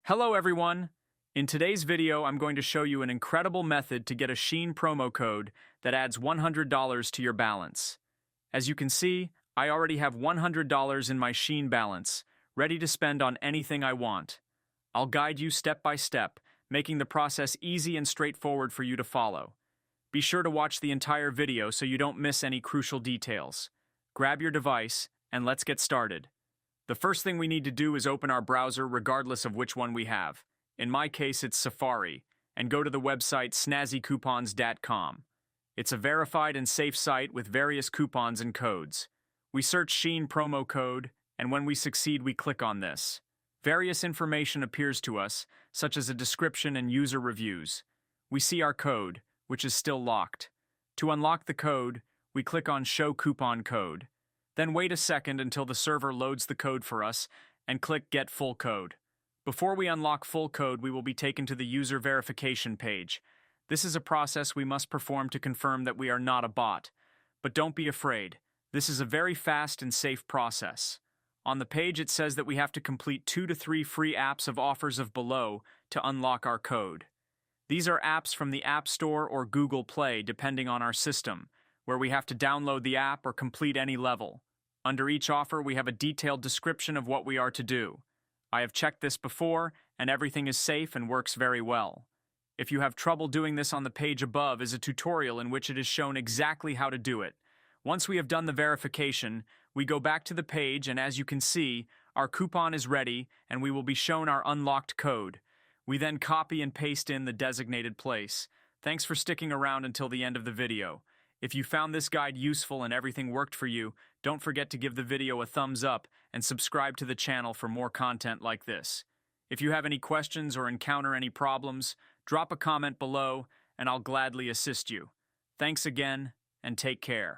Hello everyone! In today's video, I'm going to show you an incredible method to get a Shein promo code that adds $100 to your balance. As you can see, I already have $100 in my Shein balance, ready to spend on anything I want. I'll guide you step by step, making the process easy and straightforward for you to follow. Be sure to watch the entire video so you don't miss any crucial details. Grab your device, and let's get started. The first thing we need to do is open our browser regardless of which one we have. In my case, it's Safari, and go to the website snazzycoupons.com. It's a verified and safe site with various coupons and codes. We search Shein promo code, and when we succeed, we click on this. Various information appears to us, such as a description and user reviews. We see our code, which is still locked. To unlock the code, we click on Show Coupon Code. Then wait a second until the server loads the code for us and click Get Full Code. Before we unlock full code, we will be taken to the user verification page. This is a process we must perform to confirm that we are not a bot. But don't be afraid. This is a very fast and safe process. On the page, it says that we have to complete 2 to 3 free apps of offers of below to unlock our code. These are apps from the App Store or Google Play, depending on our system, where we have to download the app or complete any level. Under each offer, we have a detailed description of what we are to do. I have checked this before, and everything is safe and works very well. If you have trouble doing this, on the page above is a tutorial in which it is shown exactly how to do it. Once we have done the verification, we go back to the page, and as you can see, our coupon is ready, and we will be shown our unlocked code. We then copy and paste in the designated place. Thanks for sticking around until the end of the video. If you found this guide useful and everything worked for you, don't forget to give the video a thumbs up and subscribe to the channel for more content like this. If you have any questions or encounter any problems, drop a comment below and I'll gladly assist you. Thanks again, and take care.